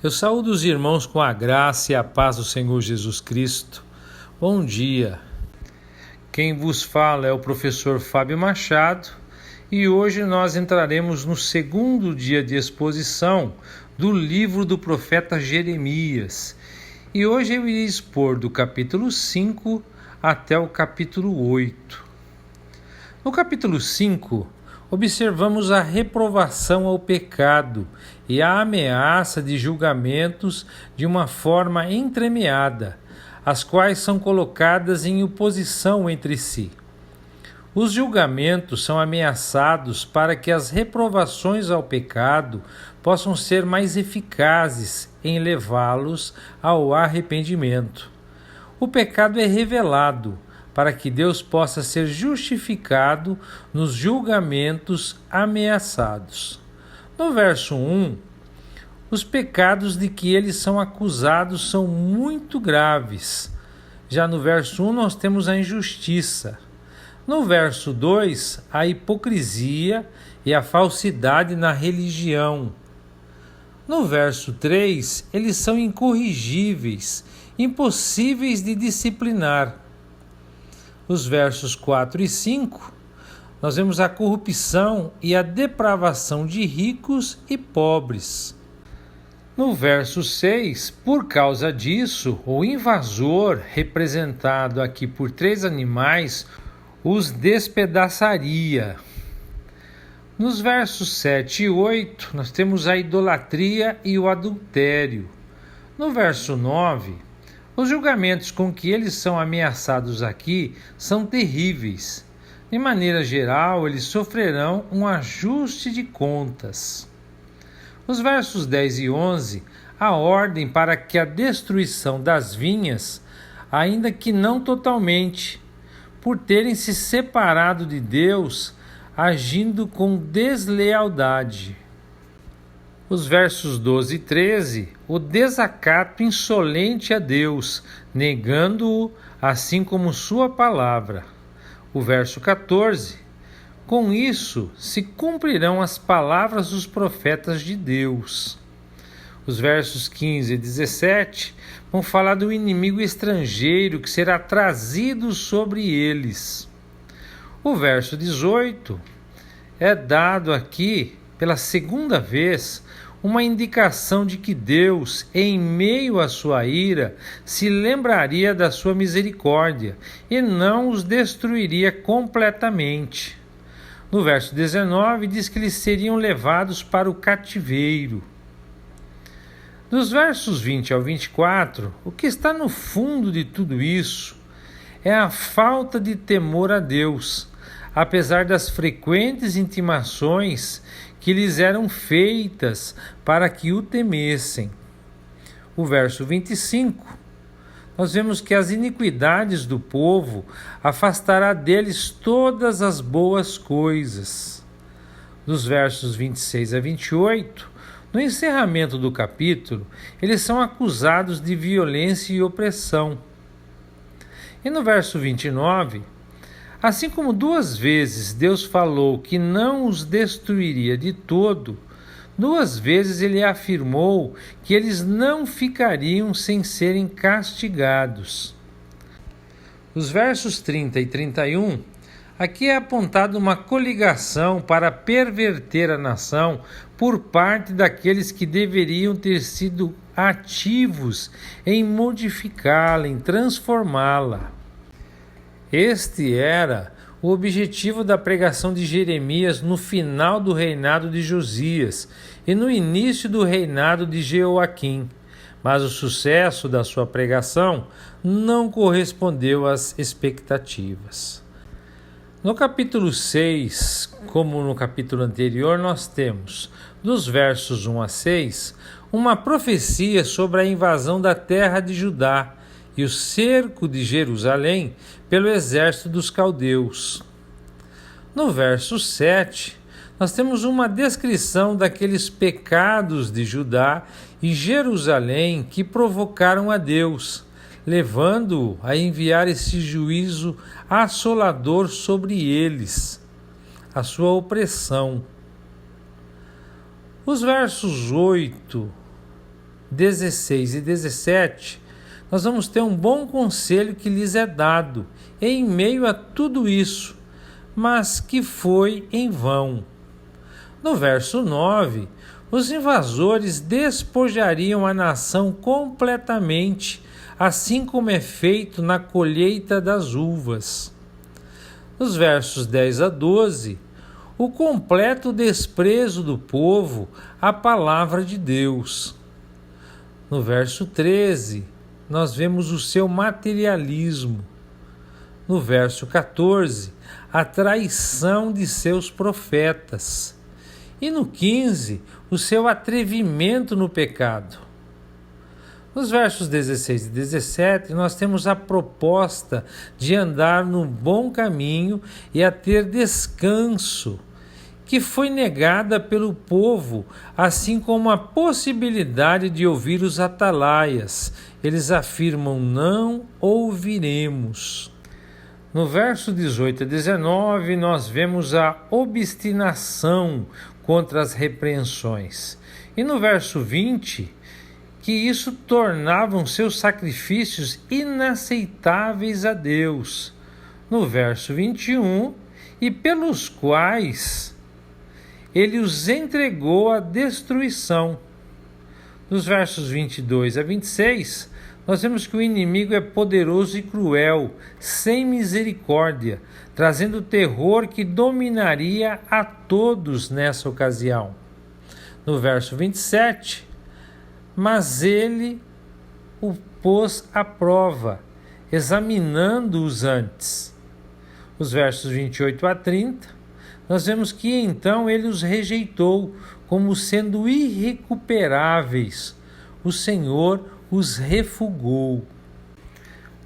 Eu saúdo os irmãos com a graça e a paz do Senhor Jesus Cristo. Bom dia. Quem vos fala é o professor Fábio Machado e hoje nós entraremos no segundo dia de exposição do livro do profeta Jeremias. E hoje eu irei expor do capítulo 5 até o capítulo 8. No capítulo 5, observamos a reprovação ao pecado e a ameaça de julgamentos de uma forma entremeada, as quais são colocadas em oposição entre si. Os julgamentos são ameaçados para que as reprovações ao pecado possam ser mais eficazes em levá-los ao arrependimento. O pecado é revelado para que Deus possa ser justificado nos julgamentos ameaçados. No verso 1, os pecados de que eles são acusados são muito graves. Já no verso 1 nós temos a injustiça. No verso 2, a hipocrisia e a falsidade na religião. No verso 3, eles são incorrigíveis, impossíveis de disciplinar. Os versos 4 e 5, nós vemos a corrupção e a depravação de ricos e pobres. No verso 6, por causa disso, o invasor, representado aqui por 3 animais, os despedaçaria. Nos versos 7 e 8, nós temos a idolatria e o adultério. No verso 9, os julgamentos com que eles são ameaçados aqui são terríveis. De maneira geral, eles sofrerão um ajuste de contas. Os versos 10 e 11, a ordem para que a destruição das vinhas, ainda que não totalmente, por terem se separado de Deus, agindo com deslealdade. Os versos 12 e 13, o desacato insolente a Deus, negando-o, assim como sua palavra. O verso 14, com isso se cumprirão as palavras dos profetas de Deus. Os versos 15 e 17 vão falar do inimigo estrangeiro que será trazido sobre eles. O verso 18 é dado aqui, pela segunda vez, uma indicação de que Deus, em meio à sua ira, se lembraria da sua misericórdia e não os destruiria completamente. No verso 19 diz que eles seriam levados para o cativeiro. Dos versos 20 ao 24, o que está no fundo de tudo isso é a falta de temor a Deus, apesar das frequentes intimações que lhes eram feitas para que o temessem. O verso 25, nós vemos que as iniquidades do povo afastará deles todas as boas coisas. Dos versos 26 a 28, no encerramento do capítulo, eles são acusados de violência e opressão. E no verso 29, assim como 2 vezes Deus falou que não os destruiria de todo, 2 vezes ele afirmou que eles não ficariam sem serem castigados. Os versos 30 e 31, aqui é apontada uma coligação para perverter a nação por parte daqueles que deveriam ter sido ativos em modificá-la, em transformá-la. Este era o objetivo da pregação de Jeremias no final do reinado de Josias e no início do reinado de Jeoaquim, mas o sucesso da sua pregação não correspondeu às expectativas. No capítulo 6, como no capítulo anterior, nós temos, dos versos 1 a 6, uma profecia sobre a invasão da terra de Judá e o cerco de Jerusalém pelo exército dos caldeus. No verso 7, nós temos uma descrição daqueles pecados de Judá e Jerusalém que provocaram a Deus, levando-o a enviar esse juízo assolador sobre eles, a sua opressão. Os versos 8 16 e 17, nós vamos ter um bom conselho que lhes é dado em meio a tudo isso, mas que foi em vão. No verso 9, os invasores despojariam a nação completamente, assim como é feito na colheita das uvas. Nos versos 10 a 12, o completo desprezo do povo à palavra de Deus. No verso 13, nós vemos o seu materialismo. No verso 14, a traição de seus profetas. E no 15, o seu atrevimento no pecado. Nos versos 16 e 17, nós temos a proposta de andar no bom caminho e a ter descanso, que foi negada pelo povo, assim como a possibilidade de ouvir os atalaias. Eles afirmam: não ouviremos. No verso 18 a 19, nós vemos a obstinação contra as repreensões. E no verso 20, que isso tornavam seus sacrifícios inaceitáveis a Deus. No verso 21, e pelos quais ele os entregou à destruição. Nos versos 22 a 26, nós vemos que o inimigo é poderoso e cruel, sem misericórdia, trazendo terror que dominaria a todos nessa ocasião. No verso 27, mas ele o pôs à prova, examinando-os antes. Os versos 28 a 30, nós vemos que então ele os rejeitou como sendo irrecuperáveis. O Senhor os refugou.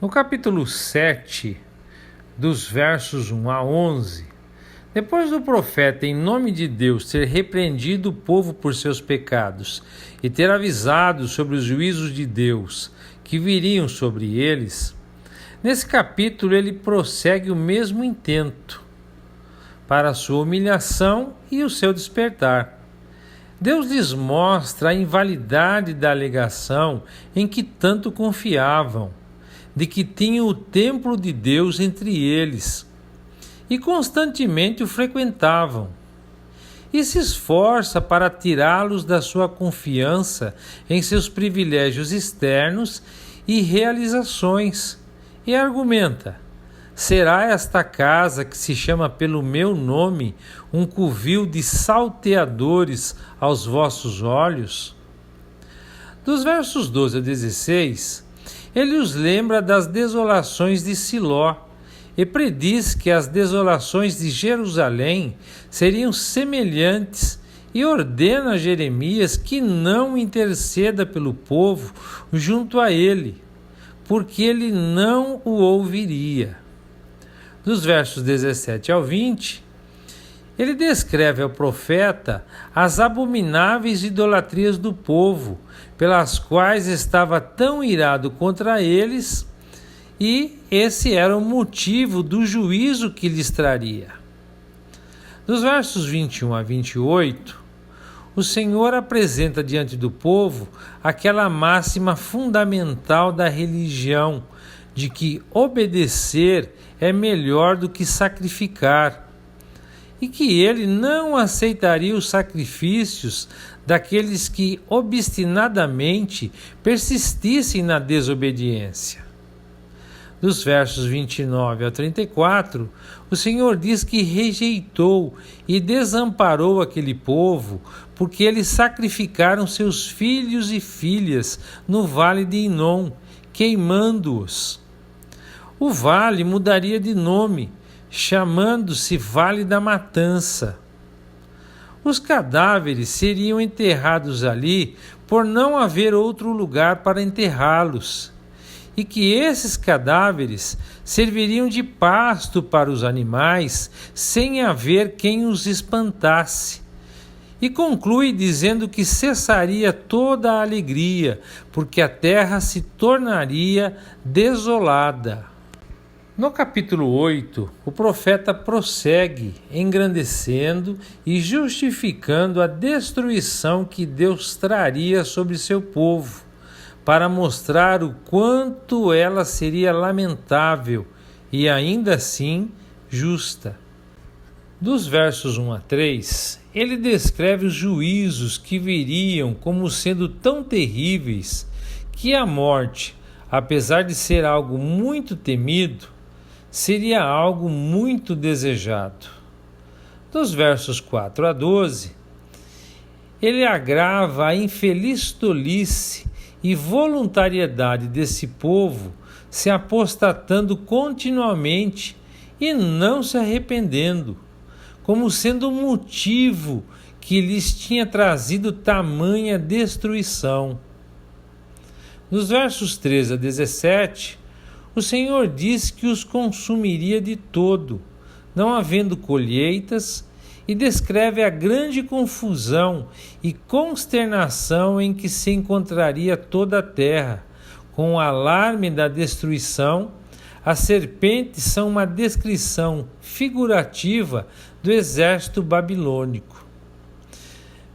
No capítulo 7, dos versos 1 a 11, depois do profeta, em nome de Deus, ter repreendido o povo por seus pecados e ter avisado sobre os juízos de Deus que viriam sobre eles, nesse capítulo ele prossegue o mesmo intento para a sua humilhação e o seu despertar. Deus lhes mostra a invalidade da alegação em que tanto confiavam, de que tinham o templo de Deus entre eles, e constantemente o frequentavam, e se esforça para tirá-los da sua confiança em seus privilégios externos e realizações, e argumenta: será esta casa que se chama pelo meu nome um covil de salteadores aos vossos olhos? Dos versos 12 a 16, ele os lembra das desolações de Siló e prediz que as desolações de Jerusalém seriam semelhantes e ordena a Jeremias que não interceda pelo povo junto a ele, porque ele não o ouviria. Dos versos 17 ao 20, ele descreve ao profeta as abomináveis idolatrias do povo, pelas quais estava tão irado contra eles, e esse era o motivo do juízo que lhes traria. Dos versos 21 a 28, o Senhor apresenta diante do povo aquela máxima fundamental da religião, de que obedecer é melhor do que sacrificar, e que ele não aceitaria os sacrifícios daqueles que obstinadamente persistissem na desobediência. Dos versos 29 a 34, o Senhor diz que rejeitou e desamparou aquele povo, porque eles sacrificaram seus filhos e filhas no vale de Inom, queimando-os. O vale mudaria de nome, chamando-se Vale da Matança. Os cadáveres seriam enterrados ali por não haver outro lugar para enterrá-los, e que esses cadáveres serviriam de pasto para os animais sem haver quem os espantasse. E conclui dizendo que cessaria toda a alegria, porque a terra se tornaria desolada. No capítulo 8, o profeta prossegue engrandecendo e justificando a destruição que Deus traria sobre seu povo, para mostrar o quanto ela seria lamentável e ainda assim justa. Dos versos 1 a 3, ele descreve os juízos que viriam como sendo tão terríveis que a morte, apesar de ser algo muito temido, seria algo muito desejado. Dos versos 4 a 12, ele agrava a infeliz tolice e voluntariedade desse povo se apostatando continuamente e não se arrependendo, como sendo o motivo que lhes tinha trazido tamanha destruição. Nos versos 13 a 17, o Senhor diz que os consumiria de todo, não havendo colheitas, e descreve a grande confusão e consternação em que se encontraria toda a terra. Com o alarme da destruição, as serpentes são uma descrição figurativa do exército babilônico.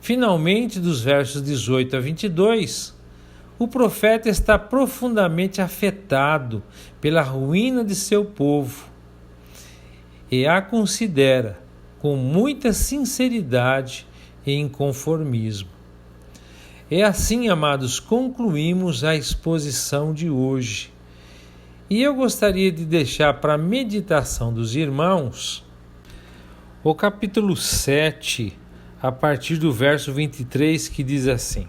Finalmente, dos versos 18 a 22, o profeta está profundamente afetado pela ruína de seu povo e a considera com muita sinceridade e inconformismo. E assim, amados, concluímos a exposição de hoje. E eu gostaria de deixar para a meditação dos irmãos o capítulo 7, a partir do verso 23, que diz assim: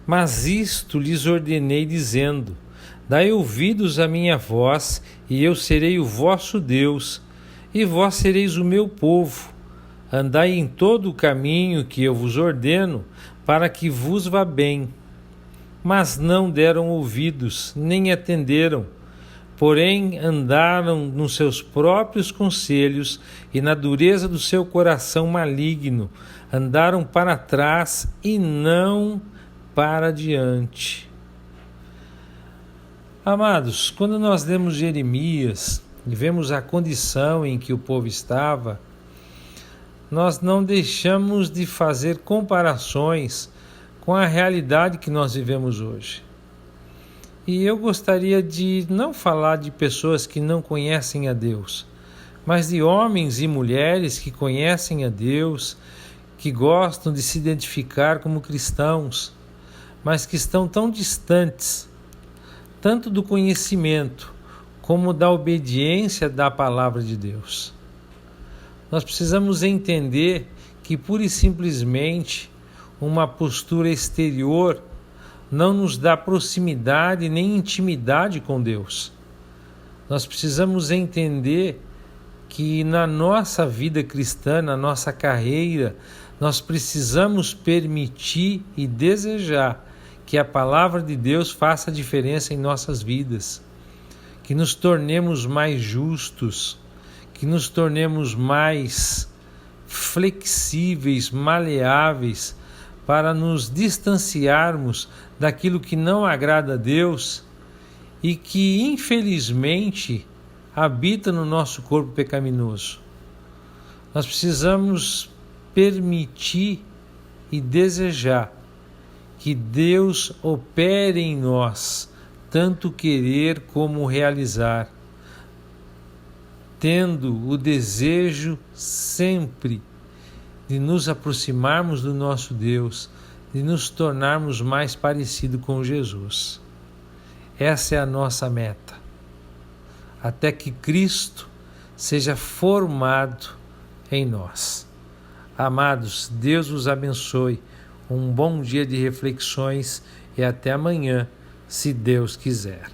Mas isto lhes ordenei, dizendo: Dai ouvidos à minha voz, e eu serei o vosso Deus, e vós sereis o meu povo. Andai em todo o caminho que eu vos ordeno, para que vos vá bem. Mas não deram ouvidos, nem atenderam. Porém, andaram nos seus próprios conselhos e na dureza do seu coração maligno. Andaram para trás e não para diante. Amados, quando nós lemos Jeremias e vemos a condição em que o povo estava, nós não deixamos de fazer comparações com a realidade que nós vivemos hoje. E eu gostaria de não falar de pessoas que não conhecem a Deus, mas de homens e mulheres que conhecem a Deus, que gostam de se identificar como cristãos, mas que estão tão distantes, tanto do conhecimento como da obediência da palavra de Deus. Nós precisamos entender que pura e simplesmente uma postura exterior não nos dá proximidade nem intimidade com Deus. Nós precisamos entender que na nossa vida cristã, na nossa carreira, nós precisamos permitir e desejar que a palavra de Deus faça diferença em nossas vidas, que nos tornemos mais justos, que nos tornemos mais flexíveis, maleáveis, para nos distanciarmos daquilo que não agrada a Deus e que, infelizmente, habita no nosso corpo pecaminoso. Nós precisamos permitir e desejar que Deus opere em nós, tanto querer como realizar, tendo o desejo sempre de nos aproximarmos do nosso Deus, de nos tornarmos mais parecidos com Jesus. Essa é a nossa meta, até que Cristo seja formado em nós. Amados, Deus os abençoe, um bom dia de reflexões e até amanhã, se Deus quiser.